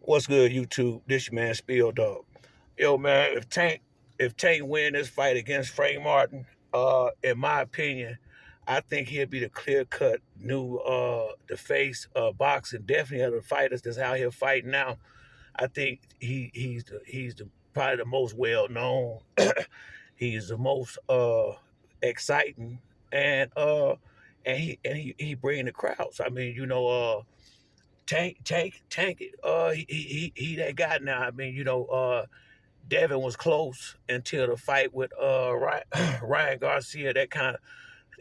What's good, YouTube? This your man Spill Dog. Yo, man, if Tank win this fight against Frank Martin, in my opinion, I think he'll be the clear cut new the face of boxing. Definitely of the fighters that's out here fighting now. I think he's the probably the most well known. He's the most exciting and he bringing the crowds. I mean, Tank. He that guy now. I mean, Devin was close until the fight with Ryan, Ryan Garcia. That kind of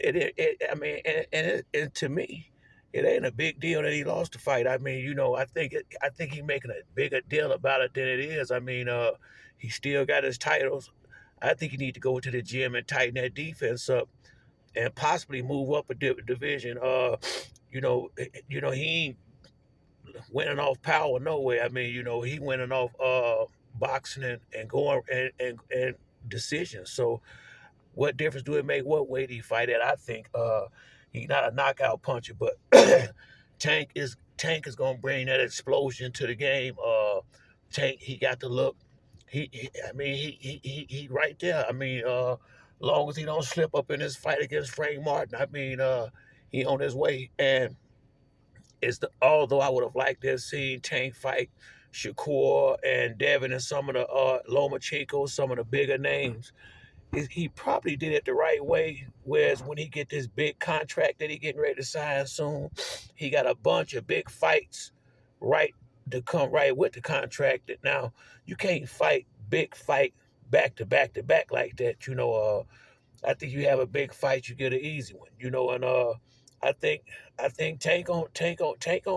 I mean, and to me, it ain't a big deal that he lost the fight. I mean, I think he making a bigger deal about it than it is. I mean, he still got his titles. I think he need to go to the gym and tighten that defense up and possibly move up a division. He ain't winning off power no way. I mean, he winning off boxing and going and decisions. So what difference do it make what weight he fight at? I think he's not a knockout puncher, but Tank is gonna bring that explosion to the game. Tank, he got the look. I mean, he right there. I mean, long as he don't slip up in his fight against Frank Martin, I mean, he on his way. And although I would have liked to have seen Tank fight Shakur and Devin and some of the Lomachenko, some of the bigger names, he probably did it the right way. Whereas when he get this big contract that he getting ready to sign soon, he got a bunch of big fights right to come right with the contract. That now you can't fight big fight back to back to back like that. I think you have a big fight, you get an easy one. And I think Tank on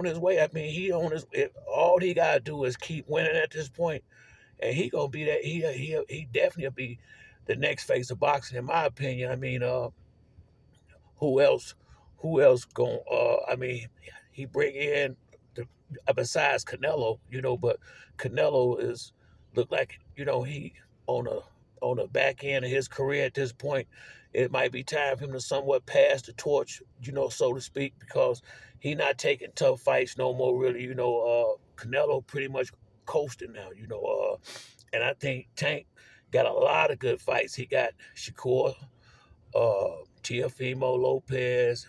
his way. I mean, he on his. All he gotta do is keep winning at this point, and he gonna be that. He definitely will be the next face of boxing, in my opinion. I mean, who else? Who else going? I mean, he bring in the, besides Canelo, but Canelo is look like he on a on the back end of his career at this point. It might be time for him to somewhat pass the torch, so to speak, because he not taking tough fights no more. Really, Canelo pretty much coasting now. And I think Tank got a lot of good fights. He got Shakur, Teofimo Lopez,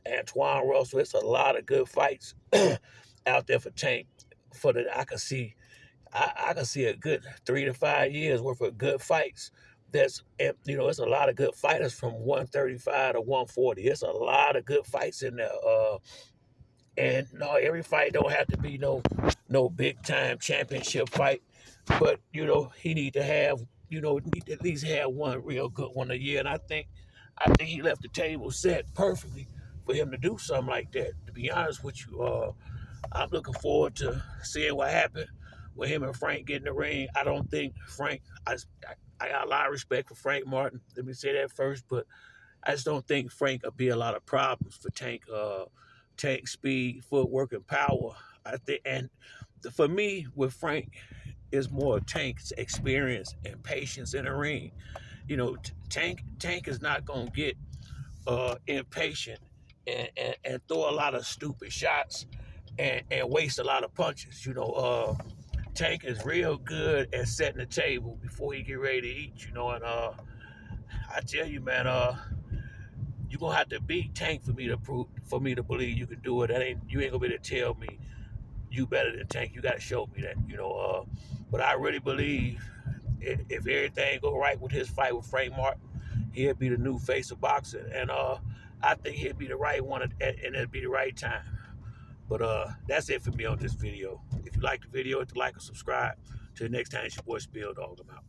Antoine Russell. It's a lot of good fights out there for Tank. I can see, I can see a good 3 to 5 years worth of good fights. It's a lot of good fighters from 135 to 140. It's a lot of good fights in there. And no, every fight don't have to be no big time championship fight, but he need to have need to at least have one real good one a year. And I think he left the table set perfectly for him to do something like that. To be honest with you, I'm looking forward to seeing what happened with him and Frank getting the ring. I don't think Frank. I got a lot of respect for Frank Martin. Let me say that first, but I just don't think Frank will be a lot of problems for Tank. Tank speed, footwork, and power. I think, and for me, with Frank, is more Tank's experience and patience in the ring. Tank is not gonna get impatient and throw a lot of stupid shots and waste a lot of punches. Tank is real good at setting the table before he get ready to eat. And I tell you, man, you're gonna have to beat Tank for me to believe you can do it. You ain't gonna be able to tell me you better than Tank. You gotta show me that. But I really believe if everything go right with his fight with Frank Martin, he'll be the new face of boxing, and I think he'll be the right one, and it'll be the right time. But that's it for me on this video. If you like the video, hit the like and subscribe. Till next time, it's your boy Spill Dog. I'm out.